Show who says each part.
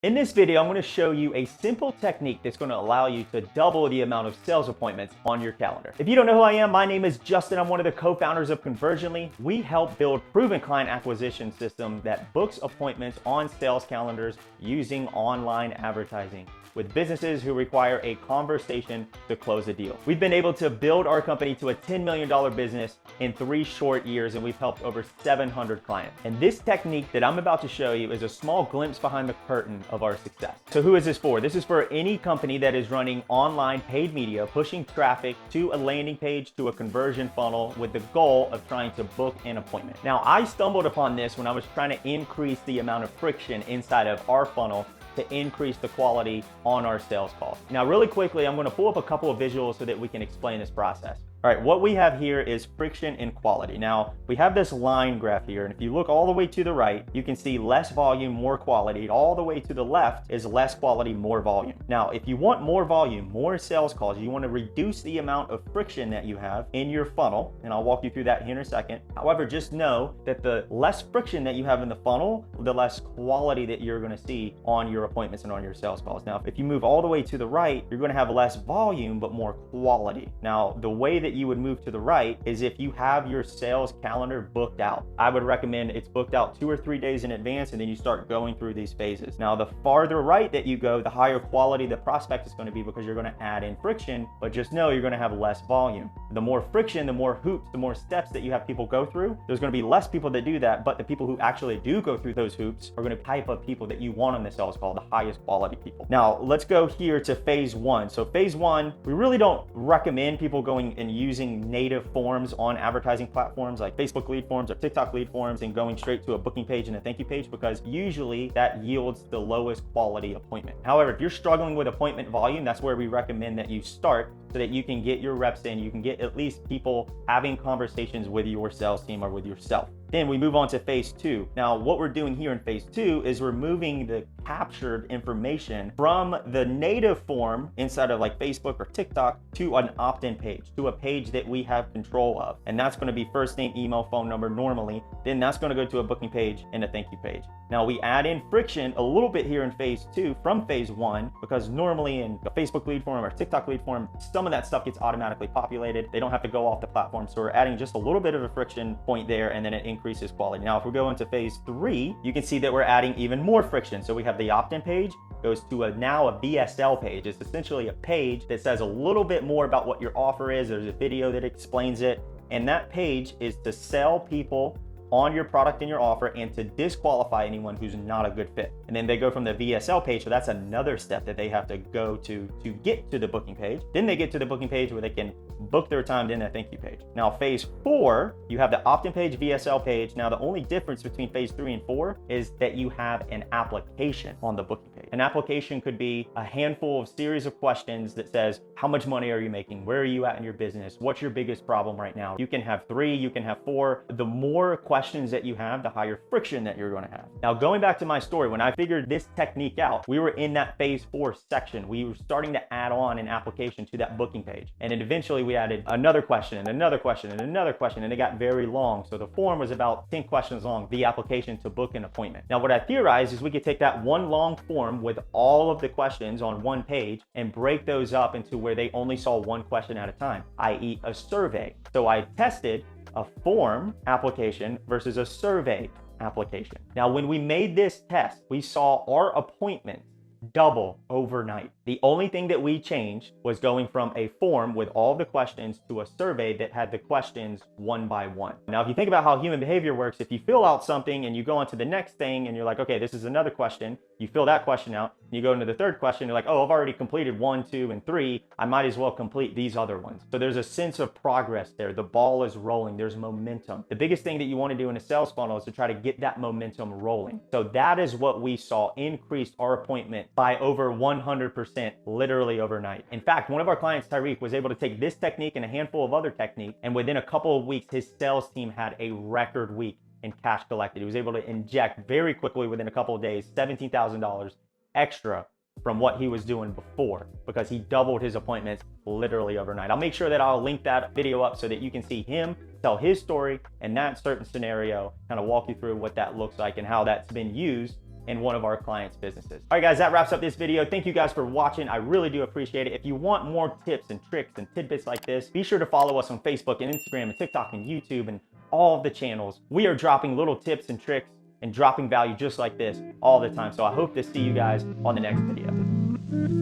Speaker 1: In this video, I'm going to show you a simple technique that's going to allow you to double the amount of sales appointments on your calendar. If you don't know who I am, my name is Justin. I'm one of the co-founders of Conversionly. We help build proven client acquisition system that books appointments on sales calendars using online advertising with businesses who require a conversation to close a deal. We've been able to build our company to a $10 million business in 3 short years, and we've helped over 700 clients. And this technique that I'm about to show you is a small glimpse behind the curtain of our success. So who is this for? This is for any company that is running online paid media, pushing traffic to a landing page, to a conversion funnel with the goal of trying to book an appointment. Now, I stumbled upon this when I was trying to increase the amount of friction inside of our funnel to increase the quality on our sales calls. Now, really quickly, I'm gonna pull up a couple of visuals so that we can explain this process. All right, what we have here is friction and quality. Now, we have this line graph here, and if you look all the way to the right, you can see less volume, more quality. All the way to the left is less quality, more volume. Now, if you want more volume, more sales calls, you want to reduce the amount of friction that you have in your funnel, and I'll walk you through that here in a second. However, just know that the less friction that you have in the funnel, the less quality that you're gonna see on your appointments and on your sales calls. Now, if you move all the way to the right, you're gonna have less volume, but more quality. Now, the way that you would move to the right is if you have your sales calendar booked out. I would recommend it's booked out 2 or 3 days in advance, and then you start going through these phases. Now, the farther right that you go, the higher quality the prospect is going to be because you're going to add in friction, but just know you're going to have less volume. The more friction, the more hoops, the more steps that you have people go through, there's going to be less people that do that, but the people who actually do go through those hoops are going to type of people that you want on the sales call, the highest quality people. Now, let's go here to phase 1. So phase 1, we really don't recommend people going and using native forms on advertising platforms like Facebook lead forms or TikTok lead forms and going straight to a booking page and a thank you page, because usually that yields the lowest quality appointment. However, if you're struggling with appointment volume, that's where we recommend that you start so that you can get your reps in, you can get at least people having conversations with your sales team or with yourself. Then we move on to phase 2. Now, what we're doing here in phase 2 is we're moving the captured information from the native form inside of like Facebook or TikTok to an opt-in page, to a page that we have control of. And that's gonna be first name, email, phone number normally. Then that's gonna go to a booking page and a thank you page. Now, we add in friction a little bit here in phase 2 from phase 1, because normally in a Facebook lead form or TikTok lead form, some of that stuff gets automatically populated. They don't have to go off the platform. So we're adding just a little bit of a friction point there, and then it increases quality. Now, if we go into phase 3, you can see that we're adding even more friction. So we have the opt-in page goes to now a VSL page. It's essentially a page that says a little bit more about what your offer is. There's a video that explains it. And that page is to sell people on your product and your offer and to disqualify anyone who's not a good fit. And then they go from the VSL page, so that's another step that they have to go to get to the booking page. Then they get to the booking page where they can book their time, then a thank you page. Now, phase 4, you have the opt-in page, VSL page. Now, the only difference between phase 3 and 4 is that you have an application on the booking page. An application could be a handful of series of questions that says, how much money are you making? Where are you at in your business? What's your biggest problem right now? You can have 3, you can have 4. The more questions that you have, the higher friction that you're going to have. Now, going back to my story, when I figured this technique out, we were in that phase 4 section. We were starting to add on an application to that booking page. And then eventually we added another question and another question and another question, and it got very long. So the form was about 10 questions long, the application to book an appointment. Now, what I theorized is we could take that one long form with all of the questions on one page and break those up into where they only saw one question at a time, i.e. a survey. So I tested a form application versus a survey application. Now, when we made this test, we saw our appointments double overnight. The only thing that we changed was going from a form with all the questions to a survey that had the questions one by one. Now, if you think about how human behavior works, if you fill out something and you go on to the next thing and you're like, okay, this is another question, you fill that question out, you go into the third question, you're like, oh, I've already completed 1, 2, and 3. I might as well complete these other ones. So there's a sense of progress there. The ball is rolling. There's momentum. The biggest thing that you want to do in a sales funnel is to try to get that momentum rolling. So that is what we saw increased our appointment by over 100%, literally overnight. In fact, one of our clients, Tyreek, was able to take this technique and a handful of other techniques, and within a couple of weeks, his sales team had a record week in cash collected. He was able to inject very quickly within a couple of days, $17,000 extra from what he was doing before, because he doubled his appointments literally overnight. I'll make sure that I'll link that video up so that you can see him tell his story and that certain scenario, kind of walk you through what that looks like and how that's been used in one of our clients' businesses. All right, guys, that wraps up this video. Thank you guys for watching. I really do appreciate it. If you want more tips and tricks and tidbits like this, be sure to follow us on Facebook and Instagram and TikTok and YouTube and all of the channels. We are dropping little tips and tricks and dropping value just like this all the time. So I hope to see you guys on the next video.